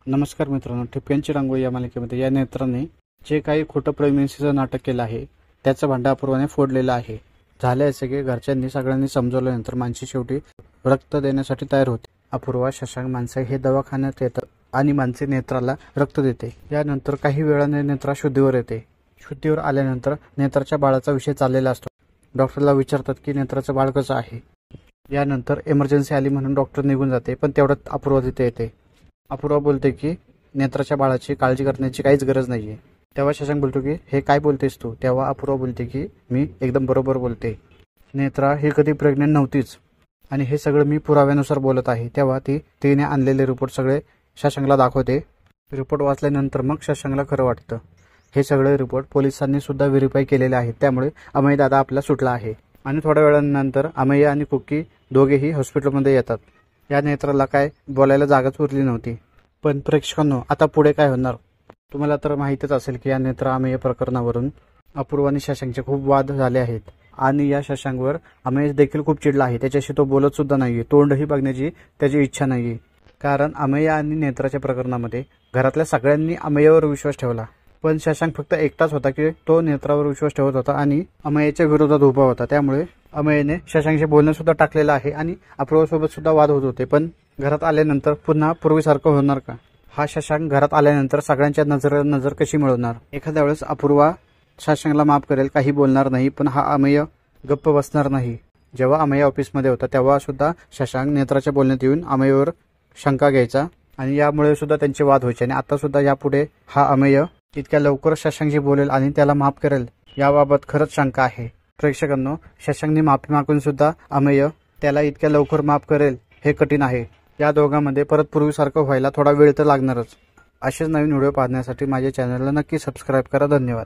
नमस्कार मित्रांनो, ठिपक्यांची रांगोळी या मालिकेमध्ये या नेत्राने जे काही खोटं प्रेग्नन्सीचं नाटक केलं आहे त्याचं भांडं अपूर्वाने फोडलेलं आहे. झाले असे की घरच्यांनी सगळ्यांनी समजवल्यानंतर मानसी शेवटी रक्त देण्यासाठी तयार होते. अपूर्वा, शशांक, मानसी हे दवाखान्यात येतात आणि मानसी नेत्राला रक्त देते. यानंतर काही वेळाने नेत्रा शुद्धीवर येते. शुद्धीवर आल्यानंतर नेत्राच्या बाळाचा विषय चाललेला असतो. डॉक्टरला विचारतात की नेत्राचं बाळ कसं आहे. यानंतर इमर्जन्सी आली म्हणून डॉक्टर निघून जाते, पण तेवढ्यात अपूर्वा तिथे येते. अपूर्वा बोलते की नेत्राच्या बाळाची काळजी करण्याची काहीच गरज नाहीये. तेव्हा शशांक बोलतो की हे काय बोलतेस तू. तेव्हा अपूर्वा बोलते की मी एकदम बरोबर बोलते. नेत्रा ही कधी प्रेग्नेंट नव्हतीच आणि हे सगळं मी पुराव्यानुसार बोलत आहे. तेव्हा तिने आणलेले रिपोर्ट सगळे शशांकला दाखवते. रिपोर्ट वाचल्यानंतर मग शशांकला खरं वाटतं. हे सगळे रिपोर्ट पोलिसांनी सुद्धा व्हेरीफाय केलेले आहेत. त्यामुळे अमय दादा आपला सुटला आहे. आणि थोड्या वेळानंतर अमय आणि कुक्की दोघेही हॉस्पिटलमध्ये येतात. या नेत्राला काय बोलायला जागाच उरली नव्हती. पण प्रेक्षकांनो, आता पुढे काय होणार तुम्हाला तर माहितीच असेल की या नेत्रा अमेय प्रकरणावरून अपूर्वा आणि शशांकचे खूप वाद झाले आहेत. आणि या शशांकवर अमेय देखील खूप चिडला आहे. त्याच्याशी तो बोलत सुद्धा नाहीये. तोंडही बघण्याची त्याची इच्छा नाहीये. कारण अमेय आणि नेत्राच्या प्रकरणामध्ये घरातल्या सगळ्यांनी अमेयवर विश्वास ठेवला, पण शशांक फक्त एकटाच होता की तो नेत्रावर विश्वास ठेवत होता आणि अमेयच्या विरोधात उभा होता. त्यामुळे अमेयने शशांकशी बोलणं सुद्धा टाकलेलं आहे आणि अपूर्वासोबत सुद्धा वाद होत होते. पण घरात आल्यानंतर पुन्हा पूर्वीसारखं होणार का. हा शशांक घरात आल्यानंतर सगळ्यांच्या नजर कशी मिळवणार. एखाद्या वेळेस अपूर्वा शशांकला माफ करेल, काही बोलणार नाही, पण हा अमेय गप्प बसणार नाही. जेव्हा अमेय ऑफिसमध्ये होता तेव्हा सुद्धा शशांक नेत्राच्या बोलण्यात येऊन अमेयवर शंका घ्यायचा आणि यामुळे सुद्धा त्यांचे वाद व्हायचे. आणि आता सुद्धा यापुढे हा अमेय इतक्या लवकर शशांकशी बोलेल आणि त्याला माफ करेल याबाबत खरंच शंका आहे. प्रेक्षकांनो, शशांकने माफी मागून सुद्धा अमेय त्याला इतक्या लवकर माफ करेल हे कठीण आहे. या दोघांमध्ये परत पूर्वीसारखं व्हायला थोडा वेळ तर लागणारच. असेच नवीन व्हिडिओ पाहण्यासाठी माझ्या चॅनलला नक्की सबस्क्राईब करा. धन्यवाद.